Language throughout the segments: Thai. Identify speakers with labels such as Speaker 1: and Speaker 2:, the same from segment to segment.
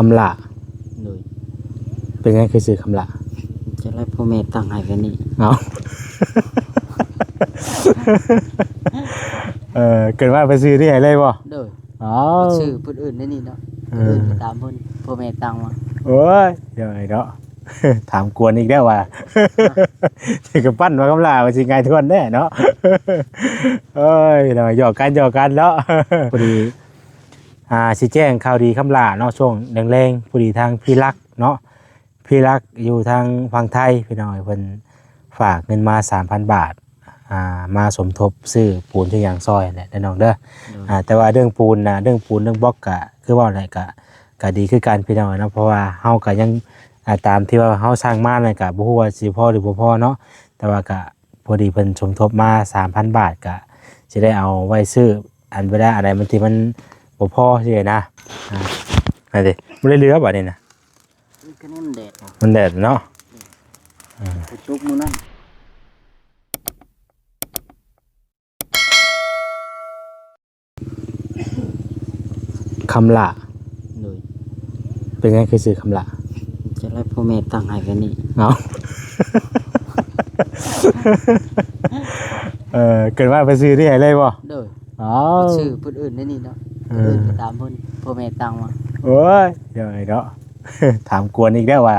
Speaker 1: ำละ
Speaker 2: โดย
Speaker 1: เป็นไงคือซื้อคำละ
Speaker 2: จะไล่พ่อแม่ตั้งให้กันนี่
Speaker 1: เอาเกิดว่าไปซื้อที่ไหนเลยบ่
Speaker 2: โดย
Speaker 1: อ๋อ
Speaker 2: ชื่อผู้อื่นได้นี่เนาะผู้อื่นตามเพิ่นพ่อแม่ตั้งมา
Speaker 1: โอ้ยเดี๋ยวไอ้เนาะถามกวนอีกแล้วว่าสิกับปั้นว่าคำลาว่าสิไงทวนแน่เนาะเอ้ยเราหยอกกันเนาะพอดีสิแจ้งข่าวดีคำลาเนาะช่วงแรงๆพอดีทางพี่รักเนาะพี่รักอยู่ทางฝั่งไทยพี่น้อยเพิ่นฝากเงินมา 3,000 บาทมาสมทบซื้อปูนที่ยางซอยแหละน้องเด้อแต่ว่าเรื่องปูนเรื่องบล็อกก็คือว่าอะไรก็ดีคือการพี่น้อยเนาะเพราะว่าเฮาก็ยังตามที่ว่าเฮาสร้างมาเนี่ยก็บ่ฮู้ว่าสิพอหรือบ่พอเนาะแต่ว่าก็พอดีเพิ่นสมทบมา 3,000 บาทก็สิได้เอาไว้ซื้ออันบ่ได้อะไรมันที่มันบ่พอสินะนั่นดิบ่ได้เหลือบัดนี้นะ
Speaker 2: ก็นี่มันแดด
Speaker 1: มันแดดเนาะ
Speaker 2: ไปจุกมื้อนั้น
Speaker 1: คำละ
Speaker 2: โดย
Speaker 1: เป็นไงคือซื้อคำละ
Speaker 2: จะไล่พ่อแม่ตั้งให้กันนี่
Speaker 1: เอาเกิดว่าไปซื้อที่ไหนเลยบ่
Speaker 2: โดย
Speaker 1: อ๋อ
Speaker 2: ชื่อผู้อื่นได้นี่เนาะผู้อื่นตามเพิ่นพ่อแม่ตั้งมา
Speaker 1: โอ้ยเดี๋ยวไอ้เนาะถามกวนอีกแล้วว่า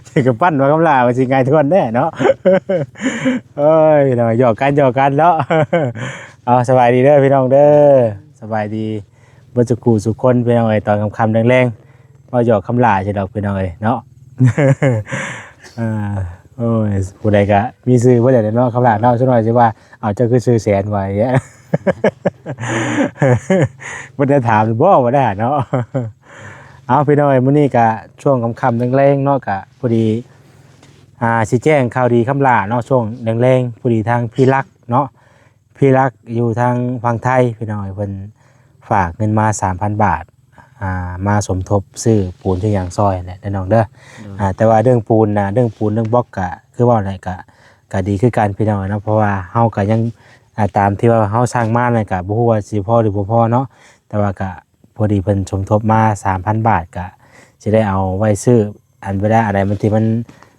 Speaker 1: สิกับปั้นว่าคำลาว่าสิไงทวนแน่เนาะเอ้ยเราหยอกกันเนาะเอาสบายดีเด้อพี่น้องเด้อสบายดีบ่จุกูสุคนพี่น้องเอ้ยตอนค่ำๆแรงๆว่าหยอกคำลาใช่ดอกพี่น้องเอ้ยเนาะโอ้ยผู้ใดก็มีซื้อบ่ได้เนาะคำลาเนาะซะหน่อยสิว่าเอาเจ้าคือซื้อแสนไว้แยะบ่ได้ถามบ่ได้เนาะเอาพี่น้อยมื้อนี้ก็ช่วงค่ำๆแรงๆเนาะก็พอดีสิแจ้งข่าวดีคำลาเนาะช่วงแรงๆพอดีทางพี่รักเนาะพี่รักอยู่ทางฝั่งไทยพี่น้อยเพิ่นฝากเงินมา 3,000 บาทมาสมทบซื้อปูนที่ยางซอยแหละน้องเด้อแต่ว่าเรื่องปูนเรื่องบล็อกก็คือว่าอะไรก็ดีคือการพี่น้อยเนาะเพราะว่าเฮาก็ยังตามที่ว่าเฮาสร้างมาเนี่ยก็บ่ฮู้ว่าสิพอหรือบ่พอเนาะแต่ว่าก็พอดีเพิ่นสมทบมา 3,000 บาทก็สิได้เอาไว้ซื้ออันบ่ได้อะไรมันที่มัน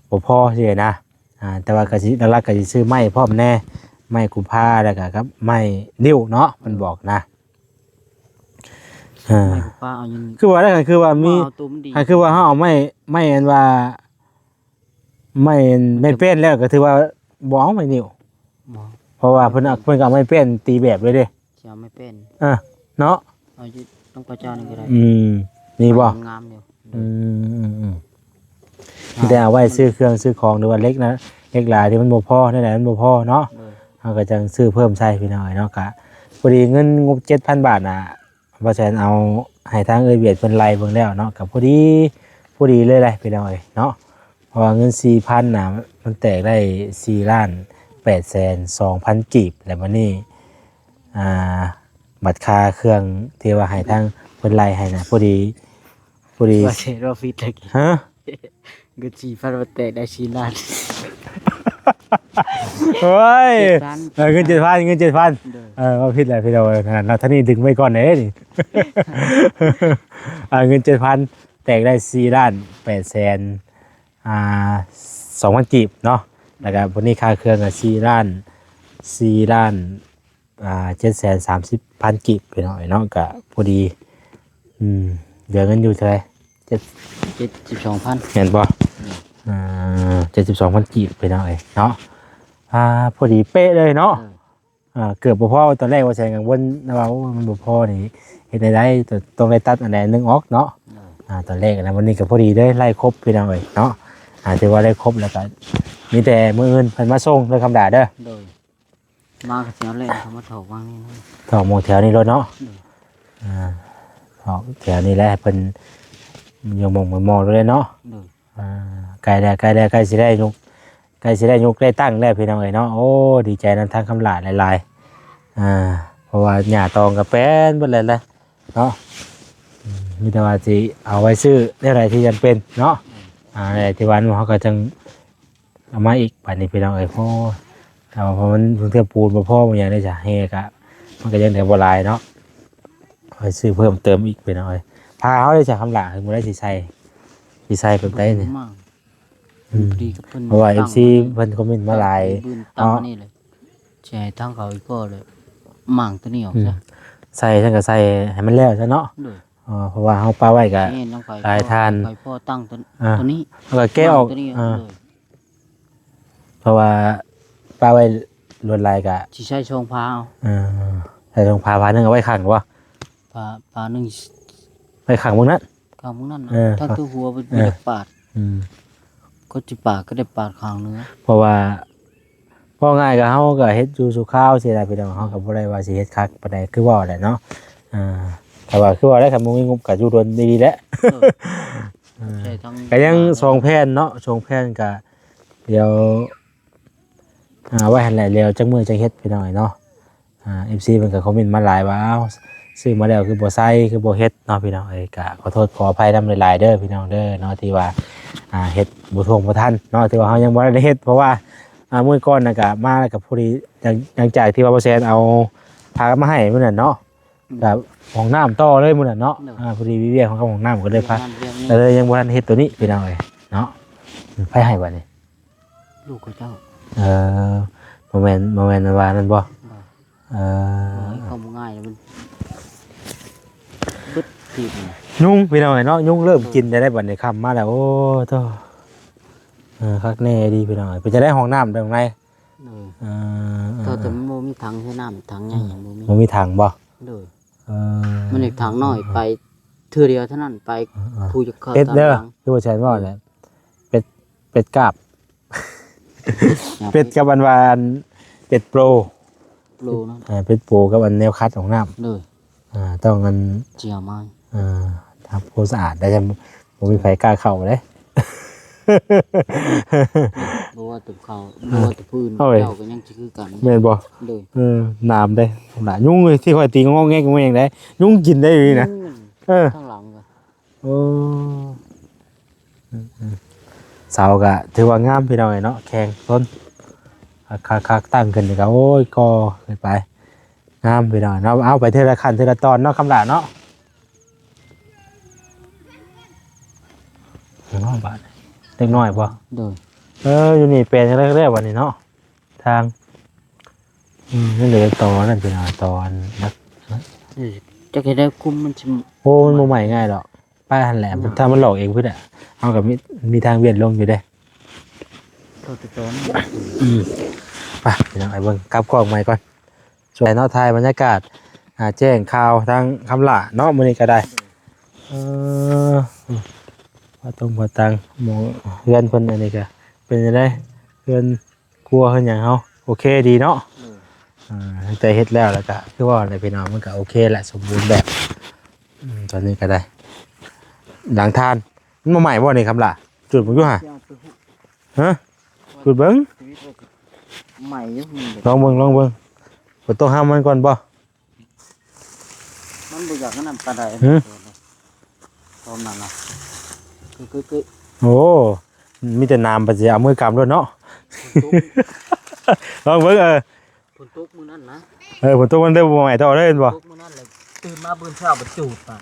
Speaker 1: บ่พอสินะแต่ว่าก็สิหลักๆก็สิซื้อไม้พร้อมแน่ไม้กุมภาแล้วก็ครับไม้นิ้วเนาะมันบอกนะ
Speaker 2: ไม่ป้าเอายัง
Speaker 1: คือว่าได้คือว่ามีคือว่าเฮาเอาไม้อันว่าไม่เป็นแล้วก็ถือว่าบ่เอาไม้นิ้วเพราะว่าเพิ่นก็เอาไม้เป็นตีแบบเลยเด้
Speaker 2: สิเอาไม่เป็น
Speaker 1: เนาะ
Speaker 2: เอาอยู่ต้องประจานนี่ก็ได้
Speaker 1: นี่บ่
Speaker 2: งามเดียว
Speaker 1: แต่เอาไว้ซื้อเครื่องซื้อของหรือว่าเล็กนะเล็กหลายที่มันบ่พอนั่นแหละมันบ่พอเนาะเฮาก็จังซื้อเพิ่มใช้พี่น้อยเนาะก็พอดีเงินงบ 7,000 บาทบ่แซ่นเอาให้ทางเอ้ยเวียดเพิ่นไล่เบิ่งแล้วเนาะก็พอดีเลยแหละพี่น้อยเนาะเพราะว่าเงิน 4,000 มันแตกได้4,820,000 กีบแล้วบัดนี้บัตรค่าเครื่องที่ว่าให้ทางเพิ่นไล่ให้นะพอดี
Speaker 2: ว่าเสรอฟิตตะกี้
Speaker 1: ฮะ
Speaker 2: เงิน4,000บ่แตกได้4ล้าน
Speaker 1: โอ้ยเงิน 7,000ว่าผิดแหละพี่น้อยขนาดเราท่านี้ดึงไว้ก่อนเด้นี่เงิน 7,000 แตกได้4,820,000 กีบเนาะแล้วก็วันนี้ค่าเครื่องก็730,000 กีบไปหน่อยเนาะก็พอดีเหลือเงินอยู่เท่าไหร่
Speaker 2: 72,000
Speaker 1: เห็นบ่72,000 กีบไปหน่อยเนาะพอดีเป๊ะเลยเนาะเกือบบ่พอตอนแรกว่าใส่กังวลนะว่ามันบ่พอนี่เฮ็ดได้ต้องได้ตัดอันใดนึงออกเนาะตอนแรกนะวันนี้ก็พอดีได้ไล่ครบไปหน่อยเนาะถือว่าได้ครบแล้วก็มีแต่มื้ออื่นเพิ่นมาส่งด้วยคำด่าเด้อ
Speaker 2: โดยมาก็สิเอาแหละเขามาถอกวางนี่
Speaker 1: ถอกหมู่แถวนี้รถเนาะถอกแถวนี้แหละเพิ่นอยู่หม่องมองเลยเนาะใกล้แล้วใกล้สิได้ยกได้ตั้งแล้วพี่น้องเอ้ยเนาะโอ้ดีใจนำทางคำลาหลายๆเพราะว่าหญ้าตองก็แป้นเบิดเลยเนาะมีแต่ว่าสิเอาไว้ซื้อได้อะไรที่จำเป็นเนาะอะไรที่วันเขาก็จังเอามาอีกบัดนี้พี่น้องเอ้ยเพราะมันเพิ่งปูนบ่พอมันยังได้จะเฮกะมันก็ยังได้บ่หลายเนาะไว้ซื้อเพิ่มเติมอีกพี่น้องเอ้ย พาเขาได้จากคำหลาถึงบ่ได้สิใส่แบบใดเนี่ย
Speaker 2: มากดีกับเพิ่น
Speaker 1: เพราะว่า FC เพิ่นคอมเมนต์มาหลาย
Speaker 2: บืนตั้งอันนี้เลยแชร์ทางเขาอีกก็เลยหมั่างตัวนี้ออกซะ
Speaker 1: ใส่ฉันก็ใส่ให้มันแล้วซะเนาะ
Speaker 2: โดย
Speaker 1: เพราะว่าเฮาปาไว้ก็
Speaker 2: นี่น้องไก่
Speaker 1: ลายทาน
Speaker 2: ไก่พ่อตั้งตัว
Speaker 1: อ่า
Speaker 2: ตัวนี้
Speaker 1: แล้วก็แก้ออก
Speaker 2: ตัวนี้
Speaker 1: อ่า
Speaker 2: เลย
Speaker 1: เพราะว่าปาไว้ลวดลายก็
Speaker 2: สิใช้ช่องพาเอา
Speaker 1: ใส่ตรงพานึงเอาไว้ข้างบ่
Speaker 2: พาหนึง
Speaker 1: ไว้ข้างมึงนั้น
Speaker 2: ข้างมึงนั่น
Speaker 1: เออ
Speaker 2: ถ้าตัวหัวมัน
Speaker 1: เออ
Speaker 2: จะปาด
Speaker 1: อืม
Speaker 2: ก็สิปาดก็ได้ปาดข้างเนื้อ
Speaker 1: เพราะว่าพอง่ายก็เฮาก็เฮ็ดอยู่สู่ข้าวสิได้พี่น้องเฮาก็บ่ได้ว่าสิเฮ็ดคักปานใดคือว่าแหละเนาะแต่ว่าคือว่าได้คันบ่มีงบก็อยู่ดนดีๆแหละ
Speaker 2: ใช่ทั้ง
Speaker 1: ก็ยัง2แผ่นเนาะ2แผ่นก็เดี๋ยวไว้หั่นแหละแล้วจักมื้อจักเฮ็ดพี่น้องเนาะFC เพิ่นก็คอมเมนต์มาหลายว่าอ้าวซื้อมาแล้วคือบ่ใส่คือบ่เฮ็ดเนาะพี่น้องก็ขอโทษขออภัยนำหลายๆเด้อพี่น้องเด้อเนาะที่ว่าเฮ็ดบ่ท่วงบ่ทันเนาะที่ว่าเฮายังบ่ได้เฮ็ดเพราะว่ามื้อก่อนน่ะก็มาแล้วก็พอดีหลังจากที่ว่าบ่แซนเอาพามาให้มื้อนั้นเนาะแบบห้องน้ำต่อเลยมื้อนั้นเนาะพอดีวิเวียของเขาห้องน้ำก็เลยพา
Speaker 2: เรื่องนี้
Speaker 1: เลยยังบ่ทันเฮ็ดตัวนี้พี่น้องเนาะไผให้บัดนี้
Speaker 2: ลูกของเจ้า
Speaker 1: บ่แม่นว่านั่นบ่เออ
Speaker 2: เข้ามาง่ายแล้วมันบึดทีบ
Speaker 1: ยุงพี่น้องเนาะยุงเริ่มกินได้บัดนี้ค่ำมาแล้วโอ้โตคักแน่ดีพี่น้องเป็นจะได้ห้องน้ำตรงไหน
Speaker 2: ถ้าแต่มันบ่มีถังใช้น้ำถังใหญ่อย่างบ่มี
Speaker 1: มันมีถังบ่
Speaker 2: โดยมันอีกถังน้อยไปเทื่อเดียวเท่านั้นไปผู้จะเข้า
Speaker 1: เป็ด
Speaker 2: ตาม
Speaker 1: เด้อ
Speaker 2: หลัง
Speaker 1: คือว่าใช่บ่แหละเป็ดกาบเป็ดกับอันวานเป็ดโปร
Speaker 2: โลนั่น
Speaker 1: เป็ดโปรกับอันแนวคัดของน้ำ
Speaker 2: โดย
Speaker 1: ต้องอัน
Speaker 2: เจียวไม้
Speaker 1: ทำโพสะอาดได้จะบ่มีไผกล้าเข้าเลย
Speaker 2: บ่ว่าตึกเขาบ่ว่าตึกพื้น
Speaker 1: เอาไว้
Speaker 2: เจ้าก็ยังสิคือกัน
Speaker 1: แม่นบ่
Speaker 2: โดย
Speaker 1: น้ำได้หลายยุงเลยที่ข่อยตีงอแงกงอแงกได้ยุงกินได้อยู่นี่นะ
Speaker 2: ข้างหลังก็
Speaker 1: โอ้เสาก็ถือว่างามพี่น้องเนาะแข็งต้นคักตั้งขึ้นนี่ก็โอ้ยก็ขึ้นไปงามพี่น้องเนาะเอาไปเทละขั้นเทละตอนเนาะคำลาเนาะน้อยบาทเล็กน้อยบ่
Speaker 2: โดย
Speaker 1: อยู่นี่เป็นแรกๆวันนี้เนาะทางนี่เหลือตอนนั่นพี่น้องตอนนัก
Speaker 2: จะเฮ็ดได้คุมมันสิ
Speaker 1: โอ้มันบ่ใหม่ง่ายหรอกป้าหันแหลมถ้ามันหลอกเองเพิ่นอ่ะเอากับมีทางเวียนลงอยู่เด้
Speaker 2: ตัวตอน
Speaker 1: ไปพี่น้องไอ้เบิ่งกลับกล้องใหม่ก่อนช่วยเนาะถ่ายบรรยากาศแจ้งข่าวทางคำล่าเนาะมื้อนี้ก็ได้ว่าต้องบ่ตังหมองเฮือนเพิ่นอันนี้ก็เป็นจังได๋เฮือนครัวเฮือนหยังเฮาโอเคดีเนาะแต่เฮ็ดแล้วก็คือว่าอะไรพี่น้องมันก็โอเคแหละสมบูรณ์แบบตอนนี้ก็ได้หลังทานมันมาใหม่บ่นี่คำล่ะจุดผมอยู่ห่าฮะจุดเบิ่ง
Speaker 2: ใหม่อยู่
Speaker 1: ลองเบิ่งฝนตกห้ามมันก่อนบ่
Speaker 2: มันบ่อยากนั่นปานใดพร้อมนั่นน่ะคือ
Speaker 1: โอ้มีแต่น้ำปัจจัยเอามือกำด้วยเนาะ ลองเบิ่ง
Speaker 2: ฝนตกมื้อนั้นนะ
Speaker 1: ฝนตกมันได้บ่ใหม่ต่อได้บ่
Speaker 2: ตกมื้อนั้นเลยตื่นมาเบิ่งเช้าบ่จูดป่ะ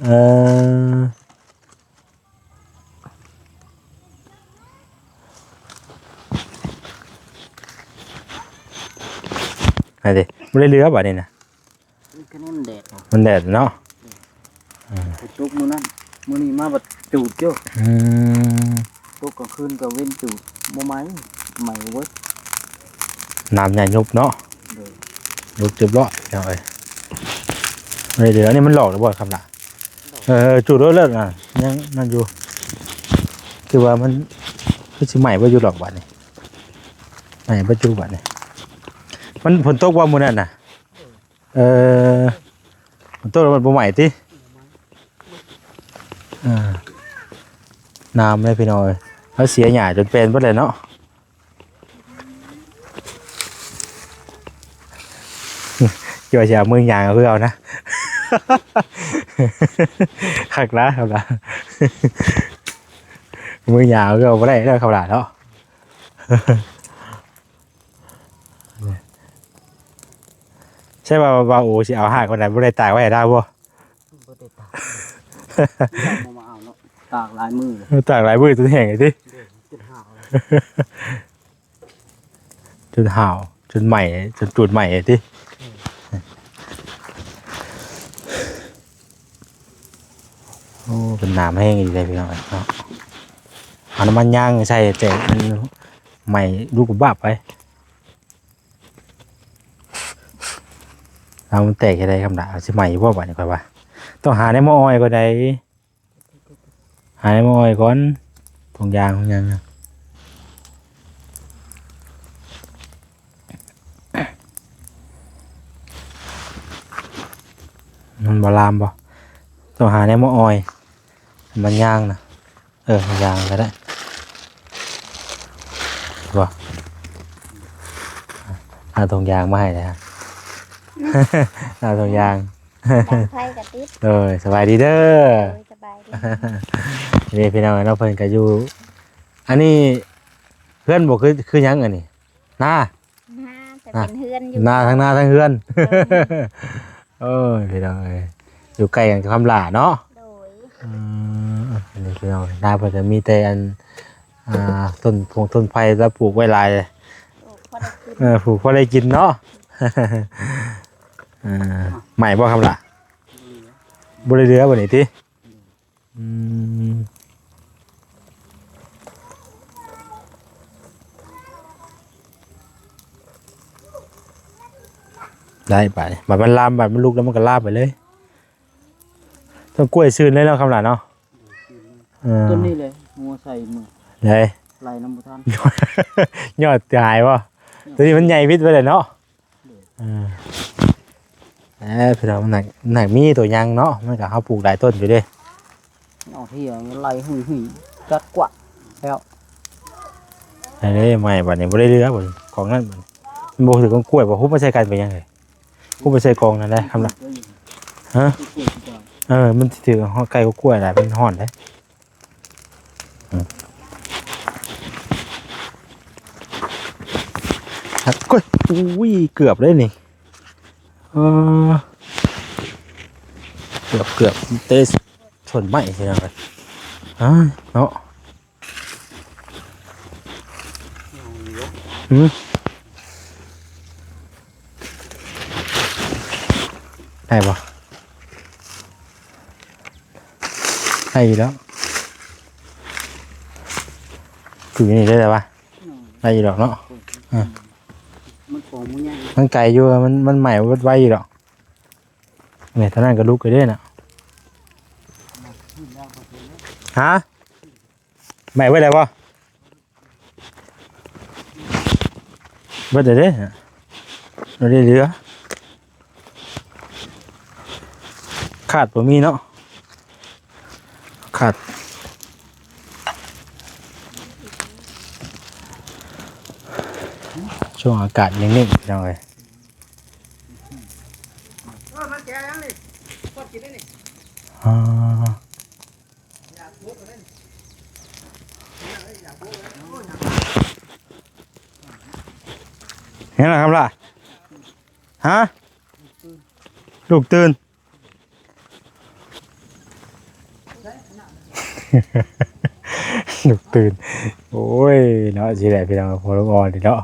Speaker 1: ไอ้ดิบ่ได้เรือบัดนี้นะ
Speaker 2: นี่ก็นี่มันแดด
Speaker 1: มันแดดเนาะ
Speaker 2: ฝนตกมื้อนั้นมื้อนี้มาบ่จูดเจ้าตกกลางคืนก็เว้นจูดบ่ไหมใหม่เว้ย
Speaker 1: น้ำใหญ่ยุบเนาะ
Speaker 2: โดย
Speaker 1: ยุบเรียบร้อยเอาไว้บ่ได้เรือนี่มันหลอกหรือบ่ครับล่ะจุดเลิศน่ะยังนั่นอยู่คือว่ามันคือสิใหม่บ่อยู่หรอกบัดนี้ใหม่บ่อยู่บัดนี้มันฝนตกว่ามื้อนั้นน่ะฝนตกแล้วมันบ่ใหม่ติน้ำเลยพี่น้อยแล้วเสียหญ้าจนเป็นเบิดเลยเนาะเกี่ยวกับมือยางเอาคือเอานะ คักละครับล่ะ มือยางเอาคือเอาบ่ได้แล้วครับล่ะเนาะ ใช่ว่าโอ้สิเอาหากคนไหนบ่ได้ตากไว้ให้ได้บ่
Speaker 2: บ่ได้ตาก มาเอาเนาะตากหลายมือเลย
Speaker 1: ตากหลายมือจนแห้งไอ้ติ
Speaker 2: จุดห่าว
Speaker 1: จนห่าวจนใหม่จนจูดใหม่ไอ้ติโอ้เป็นน้ำแห้งอีกเลยพี่น้องเนาะเอาน้ำมันย่างใส่แต่มันใหม่ลูกกระบาบไปเอามันแตกอะไรคำด่าสิใหม่พวกบ้านนี่ค่อยว่าต้องหาในหม้ออ้อยก็ได้หาในหม้ออ้อยก่อนถุงยางมันบาลามบ่ต้องหาในหม้ออ้อยมันย่างนะมันย่างก็ได้บ่เอาถุงยางมาให้เลยฮะ เอาถุงยาง
Speaker 3: ดังไฟกับติ๊บ
Speaker 1: สบายดีเด้อ
Speaker 3: โดยสบายดี
Speaker 1: นี่พี่น้องเราเพิ่นก็อยู่อันนี้เพื่อนบอกคือหยังอันนี้หน้า
Speaker 3: แต่เป็นเฮือนอยู่
Speaker 1: หน้าทั้งเฮือน โอ้ยพี่น้องเอ้ยอยู่ใกล้กันกับคำหลาเนาะ
Speaker 3: โดย
Speaker 1: อันนี้พี่น้องหน้าเพิ่นจะมีแต่อันต้นไผ่แล้วปลูกไว้หลายเลย
Speaker 3: โอ้พอได้กิน
Speaker 1: ปลูกพอได้กินเนาะ ใหม่บ่คำหลาบ่ได้เรือบ่นี่ติได้ไปบัดมันลามบัดมันลุกแล้วมันก็ลาบไปเลยต้นกล้วยซื่นเลยเนาะคำหลานเนาะ
Speaker 2: ต้นนี้เลยงัวใส่มือ
Speaker 1: เลย
Speaker 2: ไหลน้ำบุทัน
Speaker 1: ยอดหายว่ะตัวนี้มันใหญ่พิษไปเลยเนาะพี่น้องหนักมีตัวยังเนาะมันก็เขาปลูกหลายต้นอยู่เด้
Speaker 2: เอาที่ไหลหุยจัดกว่าแล้ว
Speaker 1: ไอ้นี่ใหม่บัดนี้บ่ได้เรือบ่ของนั่นมันบ่ถือกองกล้วยบ่ฮุบมาใส่กันไปยังไงฮุบมาใส่กองนั่นได้คำละฮะมันถือห่อไก่ก็กล้วยแหละเป็นห่อนได้ก็อุ้ยเกือบเลยนี่เกือบเตะชนไหมใช่ไหมเนาะได้ปะได้อยู่แล้วคือนี่ได้แล้วปะได้อยู่หรอกเนาะ
Speaker 2: มันของมันยัง
Speaker 1: มันไก่อยู่มันใหม่วัดไว้อยู่หรอกเนี่ยท่านั้นก็ลุกไปด้วยนะฮะใหม่ไว้แล้วปะเบิดเด้เราได้เรือขาดบ่มีเนาะขาดช่วงอากาศนิ่งๆจังเลยเห็นไหมครับล่ะฮะลูกตื่น ลูกตื่นโอ้ยเนาะสิแหละพี่น้องพอลูกอ่อนดิเนาะ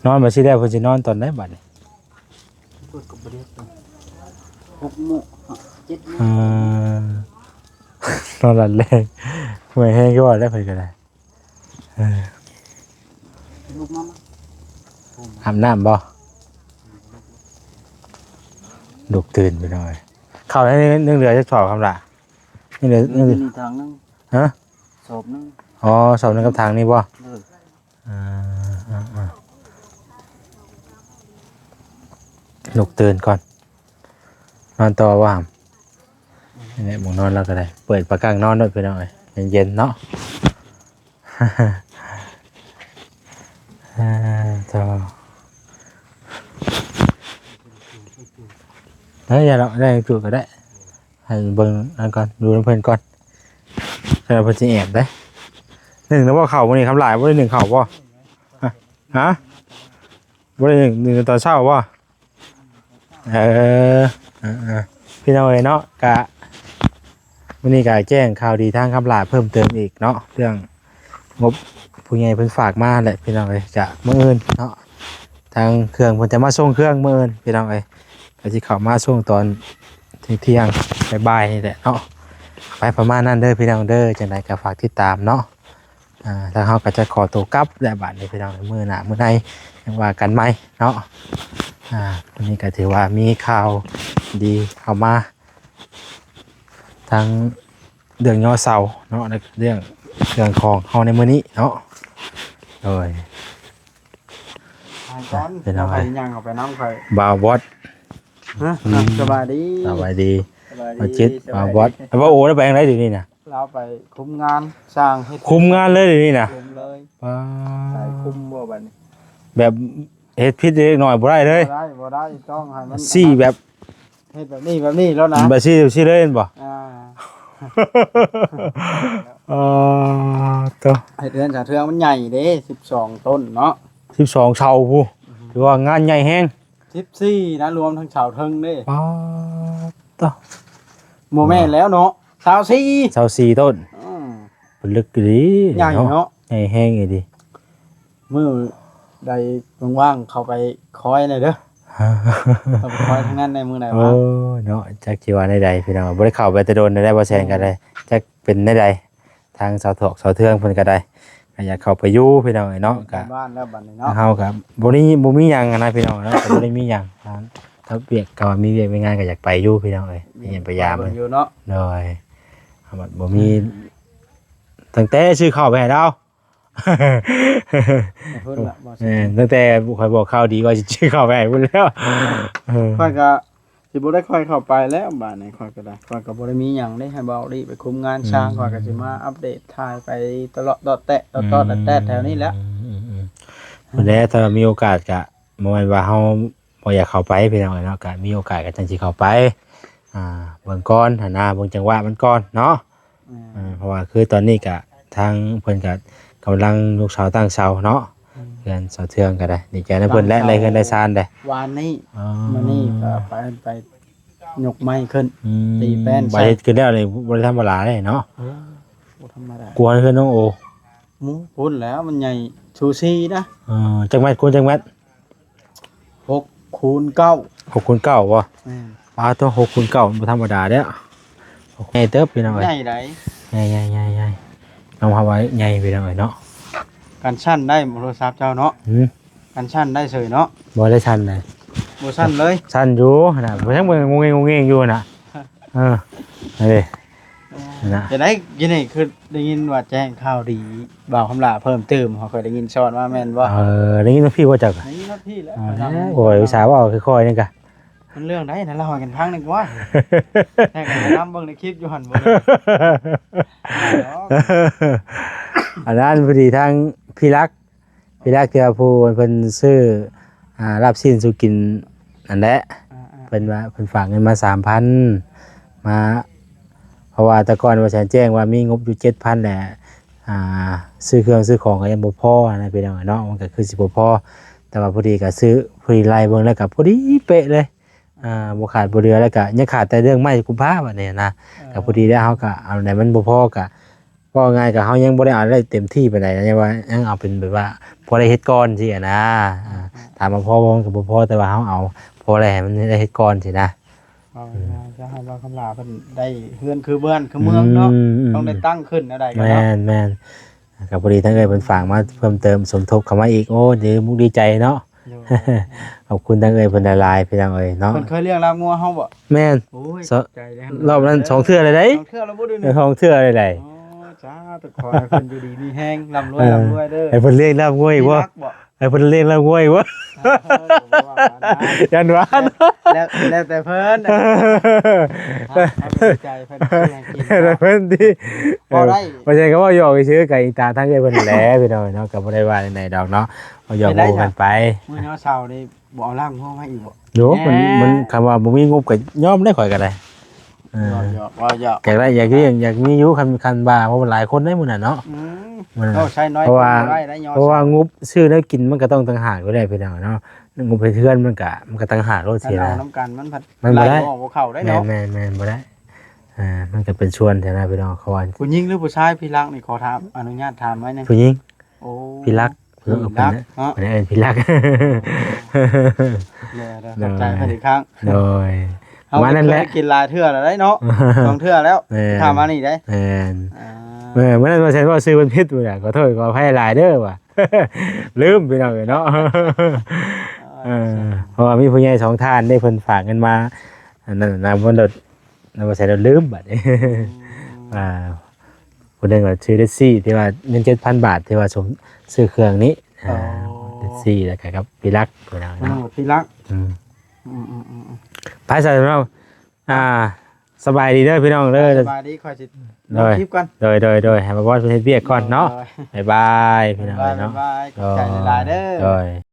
Speaker 1: นอนมาสิได้เพิ่นสินอนตอนไหนบัดนี้
Speaker 2: เปิดกับบริษัท6 โมง 7 โมง
Speaker 1: นอนหลับแรงเมื่อยแห้งก็ว่าได้เพิ่นก็ได้
Speaker 2: ลูกมา
Speaker 1: อาบน้ำบ่ลูกตื่นไปหน่อยเข้าในนึงเรือจะสอบคำละนี่เรือ
Speaker 2: นี่ทางนึง
Speaker 1: ฮะ
Speaker 2: สอบนึง
Speaker 1: อ๋อสอบนึงกับทางนี้บ่
Speaker 2: เลย
Speaker 1: ลูกตื่นก่อนนอนต่อว่านี่หมูนอนแล้วก็ได้เปิดประกังนอนด้วยไปหน่อยเย็นๆเนาะต่ออย่าหรอกได้จุดก็ได้ให้เบิ่งอันก่อนดูน้ำเพลินก่อนเราเพิ่นสิแอบได้หนึ่งแล้วว่าเข่าวันนี้คำหลายว่าได้หนึ่งเข่าว่าฮะว่าได้หนึ่งตอนเช้าว่า เออพี่น้องเอ้ยเนาะกะวันนี้กะแจ้งข่าวดีทางคำลาเพิ่มเติมอีกเนาะเรื่องงบผู้ใหญ่เพิ่นฝากมาแหละพี่น้องเอ้ยจะมื้ออื่นเนาะทางเครื่องเพิ่นจะมาส่งเครื่องมื้ออื่นพี่น้องเอ้ยก็สิเข้ามาส่งตอนเที่ยงบ่ายๆนี่แหละเนาะไปประมาณนั้นเด้อพี่น้องเด้อจังไดก็ฝากติดตามเนาะทางเฮาก็จะขอตัวกลับแล้วบัดนี้พี่น้องมื้อหน้ามื้อใดยังว่ากันใหม่เนาะวันนี้ก็ถือว่ามีข่าวดีเข้ามาทางเรื่องย่อเสาเนาะเรื่องของเฮาในมื้อนี้เนาะโดย
Speaker 2: ตอน
Speaker 1: เป็นอะไร
Speaker 2: ย่างออกไปน้ำไข่
Speaker 1: บาวบอส
Speaker 2: สบายดี
Speaker 1: สบายดีมาจิตบาวบอสแล้วว่าโอ้แล้วไปยังไงเดี๋ยวนี้น่ะ
Speaker 2: เราไปคุมงานสร้างเฮ็ด
Speaker 1: คุมงานเลยเดี๋ยวนี้น่ะ
Speaker 2: คุมเลย
Speaker 1: ว้า
Speaker 2: ใส่คุมบ่บัดนี้
Speaker 1: แบบเฮ็ดผิดเล็กน้อยบ่ได้เลย
Speaker 2: บ่ได้ต้องให้มัน
Speaker 1: ซี่แบบ
Speaker 2: เฮ็ดแบบนี้แล้วนะ
Speaker 1: แบบซี่เลยเห็นบ่ เอตัว
Speaker 2: เฮ็ดเรือนสาเทืองมันใหญ่เด้12ต้นเนาะ
Speaker 1: 12เสาผู้ถือว่างานใหญ่แฮง
Speaker 2: 14นะรวมทั้งเสาเทิงเด้
Speaker 1: ว้าตัว
Speaker 2: บ่แม่นแล้วเนาะ24
Speaker 1: 24ต้น
Speaker 2: อืม
Speaker 1: เพิ่นลึกดี
Speaker 2: ใหญ่เนาะ
Speaker 1: ใหญ่แฮงอีดี
Speaker 2: มื้อใดว่างๆเข้าไปคอยหน่อยเด้อเข้าไปคอยทางนั้นในมื้อไหน
Speaker 1: โอ้
Speaker 2: วะ
Speaker 1: เนาะจักสิว่าใดๆพี่น้องบ่ได้เข้าไปแต่โดนได้บ่แซงกันได้จักเป็นใดๆทางเสาถอกเสาเทืองเพิ่นก็ได้ก็อยากเข้าไปอยู่พี่น้องเนาะก็
Speaker 2: บ้านแล้วบัดนี้เนาะ
Speaker 1: เฮาก็บ่มีหยังอะนะพี่น้องเนาะก็บ่ได้มีหยังถ้าเวียกก็ว่ามีเวียกมีงานก็อยากไปอยู่พี่น้องเอ้ยไปเยี่ยมไปยาม
Speaker 2: เบิ่
Speaker 1: เล
Speaker 2: ง
Speaker 1: ย
Speaker 2: อยู่เนาะ
Speaker 1: โดยบัดบ่มีตั้งแต่ชื่อเข้าไปให้เรา
Speaker 2: เพิ่นละบ่
Speaker 1: ตั้งแต่ข่อยบอกข่าวดีว่าสิชื่อเข้าไปให้พุ่นแล้วเออ
Speaker 2: ค่อยก็สิบ่ได้ค่อยเข้าไปแล้วบ้านนี้ค่อยก็ได้ค่อยก็บ่ได้มีหยังได้ให้เบาดีไปคุมงานช่างค่อยก็สิมาอัปเดตถ่ายไปตลอดตอดแตะตอดแตะแถวนี้แหล้ว
Speaker 1: วันนี้ถ้ามีโอกาสก็บ่แม่นว่าเฮาบ่อยากเข้าไปพี่น้องเนาะก็มีโอกาสก็จังสิเข้าไปเบิ่งก่อนหันหน้าเบิ่งจังหวะมันก่อนเนาะเพราะว่าคือตอนนี้ก็ทางเพิ่นก็กำลังยกเสาตั้งเสาเนาะเพื่อนเสาเทืองก็ได้ดีใจนะเพิ่นและอะไรเพิ่นได้ซานได้
Speaker 2: วานนี้มื้อนี้ก็ไปยกไม้ขึ้น ตีแป้นใส่
Speaker 1: ใบเฮ็ดขึ้นแล้วนี่บ่ได้ธรรมดาเด้เนาะ
Speaker 2: บ่ธรรมดาก
Speaker 1: วนขึ้นน้องโอ
Speaker 2: หมูพุ่นแล้วมันใหญ่ชูซีนะ
Speaker 1: จังแม่นคุณจังแม่น
Speaker 2: 6 คูณ 9
Speaker 1: 6คูณ9บ่ปลาตัว6คูณ9บ่ธรรมดาเด้อใหญ่เติบพี่น้องเอ้ย
Speaker 2: ใหญ่ได
Speaker 1: ใหญ่เอามาไว้ใหญ่พี่น้องเอ้ยเนาะ
Speaker 2: กันชั้นได้โทรศัพท์เจ้าเนาะกันชั้นได้เฉยเนาะ
Speaker 1: บ่ได้ชันเลย
Speaker 2: บ่ชั้นเลย
Speaker 1: ชันอยู่น่ะบ่ทั้งเบิ่งงงเงอยู่น่ะนี่นะ
Speaker 2: จะได้ยินนี่คือได้ยินว่าแจ้งข่าวดีบ่าวคำลาเพิ่มเติมเขาเคยได้ยินซ้อนว่าแม่นบ่
Speaker 1: ได้ยินพี่ว่าจัก
Speaker 2: นี่รถพี่แล้ว
Speaker 1: โอ้ยวิชาว่าคือค่อยนี่กะ
Speaker 2: มันเรื่องได้นะเล่าให้กันพังหนึงว่าแต่ก็นำเบิ่งในคลิปอยู่หั่นบ่
Speaker 1: อันนั้นพอดีทางพี่รักเทือผู้เพิ่นซื้อรับสิ้นสุกินอันแหละเพิ่นว่าเพิ่นฝากเงินมา 3,000 มาเพราะว่าแต่ก่อนว่าฉันแจ้งว่ามีงบอยู่ 7,000 แหละซื้อเครื่องซื้อของก็ยังบ่พอนะพี่น้องเนาะมันก็คือสิบ่พอแต่ว่าพอดีก็ซื้อพอดีไล่เบิ่งแล้วก็พอดีเป๊ะเลยบ่ขาดบ่เหลือแล้วก็ยังขาดแต่เรื่องไม้กุมภาพันธ์เนี่ยนะก็พอดีแล้วเฮาก็เอาไหนมันบ่พอก็ว่าง่ายก็เฮายังบ่ได้เอาได้เต็มที่ปานใดนะยังว่ายังเอาเป็นแบบว่าพอได้เฮ็ดก่อนสิอะนะถามว่าพอบ่ก็บ่พอแต่ว่าเฮาเอาพอได้ให้มันได้เฮ็ดก่อนสินะ
Speaker 2: จะให้บ่าวคำลาเพิ่นได้เฮือนคือเมืองคือเมืองเนาะต้องได้ตั้งขึ้นอะไรกัน
Speaker 1: แม่
Speaker 2: เนาะ
Speaker 1: นก็พอดีทั้งเอ้ยเพิ่นฝากมาเพิ่มเติมสมทบเข้ามาอีกโอ้ดีมุกดีใจเนาะ ขอบคุณทั้งเอ้ยเพิ่นหลายๆพี่น้องเอ้ยเนาะ
Speaker 2: เพิ่นเคยเลี้ยงลางัวเฮาบ่
Speaker 1: แม่น
Speaker 2: โอ้ยใจแดง
Speaker 1: รอบนั้น2เทื่อเลยเด้
Speaker 2: สองเทื่อแล้วบ่ได้
Speaker 1: 2เทื่อเลยได้
Speaker 2: อ๋อจ้าตุกขอให้เพิ่นอยู่ดีมีแฮงร่ำรวยเด้อ
Speaker 1: ไอ้เพิ่นเลี้ยงลาบง่วยบ่
Speaker 2: รักบ่
Speaker 1: ไอ้เพิ่นเลี้ยงลาบง่วยบ่ยันว่า
Speaker 2: แล้วแต่เพิ่นใจเพิ่นยังกิน
Speaker 1: แต่เพิ่นที่
Speaker 2: พอได้
Speaker 1: บ่ใช่ก็ว่าหยอกซื่อๆกับอีตาทั้งเอ้ยเพิ่นแหละพี่น้องเนาะก็บ่ได้ว่าไหนดอกเนาะเอาหยอกโม้กันไป
Speaker 2: มื้อนี้เช้านี่บ่เอาล่างงัวมาอีกบ่
Speaker 1: โยมันคำว่าบ่มีงบก็ยอมได้ข่อยก็ได้
Speaker 2: ว่าอย่า
Speaker 1: อยากมีอยู่คันบ่าเพราะมันหลายคนได้มื้อน่ะเนาะ
Speaker 2: ก็ใช้น้อย
Speaker 1: เพราะว่างบซื้อแล้วกินมันก็ต้องต่างหากอยู่แล้วพี่น้องเนาะ งบไปเทือนมันก็ต่างหากโลด
Speaker 2: ถ้า
Speaker 1: สิ
Speaker 2: เอา
Speaker 1: นะ
Speaker 2: น้ำกันมันผัด
Speaker 1: มันบ่ได้
Speaker 2: ไหลออกบ่เข้าได้เนาะ
Speaker 1: แม่นบ่ได้มันก็เป็นชวนแถวนั้นพี่น้องเขาว่า
Speaker 2: ผู้หญิงหรือผู้ชายพี่รักนี่ขอถามอนุญาตถามไว้นะ
Speaker 1: ผู้หญิง
Speaker 2: โอ้
Speaker 1: พี่รักเพิ่น
Speaker 2: พี่รักเนาะ
Speaker 1: เพิ่นเอิ้นพี่รัก
Speaker 2: เด้อขอบใจให้อีกครั้ง
Speaker 1: โดย
Speaker 2: เฮา
Speaker 1: ว่านั่นแหละ
Speaker 2: เคยกินหลายเทื่อแล้วได้เนาะสองเทื่อแล้ว
Speaker 1: แม่น
Speaker 2: ถามมานี่ได้
Speaker 1: แม่น
Speaker 2: อ่า
Speaker 1: เมื่อนั้นว่าฉันว่าซื้อมันผิดบ่ล่ะขอโทษขออภัยหลายเด้อว่ะ ลืมพี่น้องเอ้ยเนาะ เพราะว่ามีผู้ใหญ่สองท่านได้เพิ่นฝากเงินมาอันนั้นนะบ่ดนำบ่ใส่เราลืมบัดนี้ ผู้หนึงก็ชื่อเดซี่ที่ว่าเงิน 7,000 บาทที่ว่าสมซื้อเครื่องนี้เดซี่แล้วก็ครับพี่รักพี่น้อง
Speaker 2: มัน
Speaker 1: เนาะ
Speaker 2: หมดพี่รัก
Speaker 1: อืม
Speaker 2: อืม
Speaker 1: ไปซะพี่น้องสบายดีเด้อพี่น้องเด้อ
Speaker 2: สบายดีค่อยสิ
Speaker 1: โดย
Speaker 2: คลิปก่อน
Speaker 1: โดยให้มาบ่เพิ่นเฮ็ดเวียกก่อนเนาะบ๊ายบายพี่น้อง
Speaker 2: บ๊าย
Speaker 1: เนาะ
Speaker 2: บายขอบใจหลายๆเด้อ
Speaker 1: โดย